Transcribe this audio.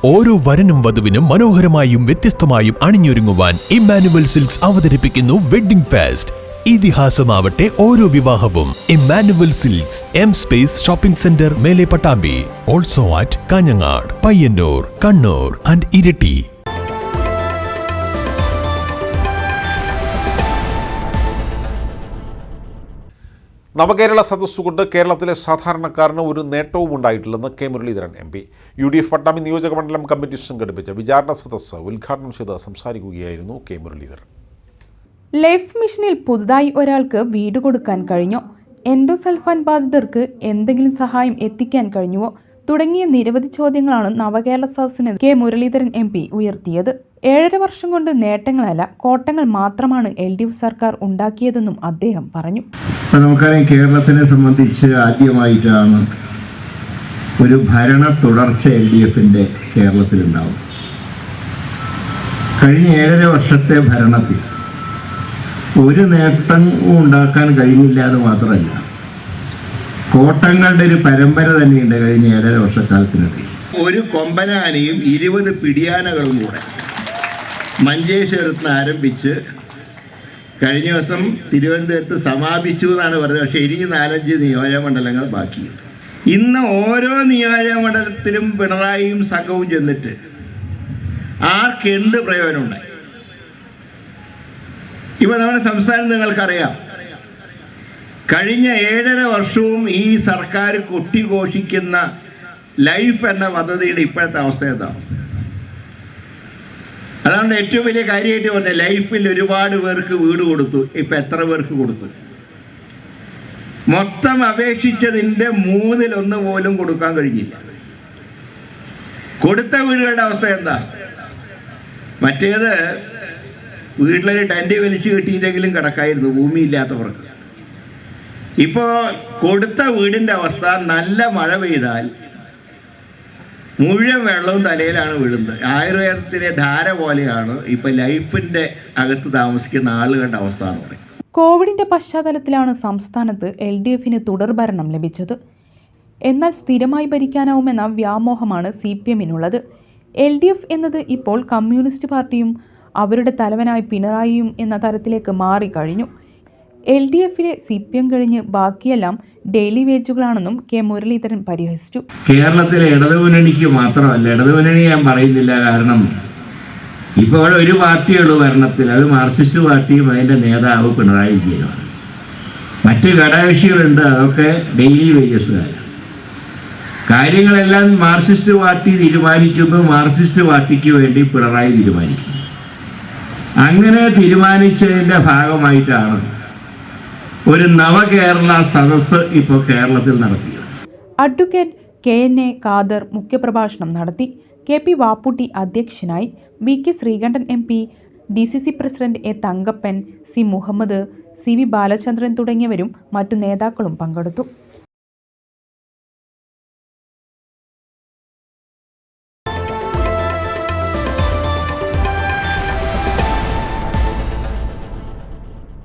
ഓരോ വരനും വധുവിനും മനോഹരമായും വ്യത്യസ്തമായും അണിഞ്ഞൊരുങ്ങുവാൻ ഇമ്മാനുവൽ സിൽക്സ് അവതരിപ്പിക്കുന്നു വെഡ്ഡിംഗ് ഫെസ്റ്റ്. ഇതിഹാസമാവട്ടെ ഓരോ വിവാഹവും. Emmanuel Silks, M space shopping centre, മേലെ Pattambi. Also at Kanhangad, Payyanur, Kannur and Iritty. നവകേരള സദസ്സുകൊണ്ട് കേരളത്തിലെ സാധാരണക്കാരന് ഒരു നേട്ടവും ഉണ്ടായിട്ടില്ലെന്ന് K Muraleedharan MP. UDF Pattambi നിയോജകമണ്ഡലം കമ്മിറ്റി സംഘടിപ്പിച്ച വിചാരണ സദസ്സ് ഉദ്ഘാടനം ചെയ്ത് സംസാരിക്കുകയായിരുന്നു കെ മുരളീധരൻ. ലൈഫ് മിഷനിൽ പുതുതായി ഒരാൾക്ക് വീട് കൊടുക്കാൻ കഴിഞ്ഞോ? എൻഡോസൾഫാൻ ബാധിതർക്ക് എന്തെങ്കിലും സഹായം എത്തിക്കാൻ കഴിഞ്ഞുവോ? തുടങ്ങിയ നിരവധി ചോദ്യങ്ങളാണ് നവകേരള സദസ്സിന് കെ മുരളീധരൻ MP ഉയർത്തിയത്. 7.5 വർഷം കൊണ്ട് നേട്ടങ്ങളല്ല, കോട്ടങ്ങൾ മാത്രമാണ് LDF സർക്കാർ ഉണ്ടാക്കിയതെന്നും അദ്ദേഹം പറഞ്ഞു. നമുക്കറിയാം, കേരളത്തിനെ സംബന്ധിച്ച് ആദ്യമായിട്ടാണ് ഒരു ഭരണ തുടർച്ച LDFന്റെ കേരളത്തിലുണ്ടാവും. കഴിഞ്ഞ 7.5 വർഷത്തെ ഭരണത്തിൽ ഒരു നേട്ടവും ഉണ്ടാക്കാൻ കഴിഞ്ഞില്ല എന്ന് മാത്രമല്ല, കോട്ടങ്ങളുടെ ഒരു പരമ്പര തന്നെയുണ്ട് കഴിഞ്ഞ 7.5 വർഷക്കാലത്തിനിടയിൽ. ഒരു കൊമ്പനാനയും 20 പിടിയാനകളും കൂടെ മഞ്ചേശ്വരത്ത് നിന്ന് ആരംഭിച്ച് കഴിഞ്ഞ ദിവസം തിരുവനന്തപുരത്ത് സമാപിച്ചു എന്നാണ് പറഞ്ഞത്. പക്ഷേ ഇനി 4-5 നിയോജകമണ്ഡലങ്ങൾ ബാക്കിയുണ്ട്. ഇന്ന് ഓരോ നിയോജകമണ്ഡലത്തിലും പിണറായിയും സംഘവും ചെന്നിട്ട് ആർക്കെന്ത് പ്രയോജനമുണ്ടായി? ഇപ്പോൾ നമ്മുടെ സംസ്ഥാനം നിങ്ങൾക്കറിയാം, കഴിഞ്ഞ 7.5 വർഷവും ഈ സർക്കാർ കൊട്ടിഘോഷിക്കുന്ന ലൈഫ് എന്ന പദ്ധതിയുടെ ഇപ്പോഴത്തെ അവസ്ഥ എന്താണ്? അതാണ് ഏറ്റവും വലിയ കാര്യമായിട്ട് പറഞ്ഞത്. ലൈഫിൽ ഒരുപാട് പേർക്ക് വീട് കൊടുത്തു. ഇപ്പം എത്ര പേർക്ക് കൊടുത്തു? മൊത്തം അപേക്ഷിച്ചതിൻ്റെ 1/3 പോലും കൊടുക്കാൻ കഴിഞ്ഞില്ല. കൊടുത്ത വീടുകളുടെ അവസ്ഥ എന്താ? മറ്റേത് വീട്ടിലൊരു ടെൻറ്റ് വലിച്ചു കെട്ടിയിട്ടെങ്കിലും കിടക്കായിരുന്നു ഭൂമിയില്ലാത്തവർക്ക്. ഇപ്പോൾ കൊടുത്ത വീടിൻ്റെ അവസ്ഥ, നല്ല മഴ പെയ്താൽ മുഴുവൻ വെള്ളവും തലയിലാണ് വീഴുന്നത്. ആയുർവേദത്തിലെ ധാര പോലെയാണ് ഇപ്പം ലൈഫിൻ്റെ അകത്ത് താമസിക്കുന്ന ആളുകളുടെ അവസ്ഥ എന്ന് പറയുന്നത്. കോവിഡിന്റെ പശ്ചാത്തലത്തിലാണ് സംസ്ഥാനത്ത് LDFന് തുടർഭരണം ലഭിച്ചത്. എന്നാൽ സ്ഥിരമായി ഭരിക്കാനാവുമെന്ന വ്യാമോഹമാണ് CPMനുള്ളത്. LDF എന്നത് ഇപ്പോൾ കമ്മ്യൂണിസ്റ്റ് പാർട്ടിയും അവരുടെ തലവനായി പിണറായിയും എന്ന തരത്തിലേക്ക് മാറിക്കഴിഞ്ഞു. LDFലെ CPM കഴിഞ്ഞ് ബാക്കിയെല്ലാം ഡെയിലി വേജുകളാണെന്നും കെ മുരളീധരൻ പരിഹസിച്ചു. കേരളത്തിലെ ഇടതുമുന്നണിക്ക് മാത്രമല്ല, ഇടതുമുന്നണി ഞാൻ പറയുന്നില്ല, കാരണം ഇപ്പോൾ അവിടെ ഒരു പാർട്ടിയുള്ളൂ ഭരണത്തിൽ, അത് മാർക്സിസ്റ്റ് പാർട്ടിയും അതിൻ്റെ നേതാവ് പിണറായി വിജയനുമാണ്. മറ്റ് ഘടകകക്ഷികളുണ്ട്, അതൊക്കെ ഡെയിലി വേജസുകാരാണ്. കാര്യങ്ങളെല്ലാം മാർക്സിസ്റ്റ് പാർട്ടി തീരുമാനിക്കുന്നു, മാർക്സിസ്റ്റ് പാർട്ടിക്ക് വേണ്ടി പിണറായി തീരുമാനിക്കുന്നു. അങ്ങനെ തീരുമാനിച്ചതിൻ്റെ ഭാഗമായിട്ടാണ് ഒരു നവകേരള സദസ്സ് ഇപ്പോൾ കേരളത്തിൽ നടത്തിയത്. അഡ്വക്കേറ്റ് KNA ഖാദർ മുഖ്യപ്രഭാഷണം നടത്തി. KP വാപ്പുട്ടി അധ്യക്ഷനായി. VK Sreekantan MP, DCC president A Thankappan, C Muhammad, CV Balachandran തുടങ്ങിയവരും മറ്റു നേതാക്കളും പങ്കെടുത്തു.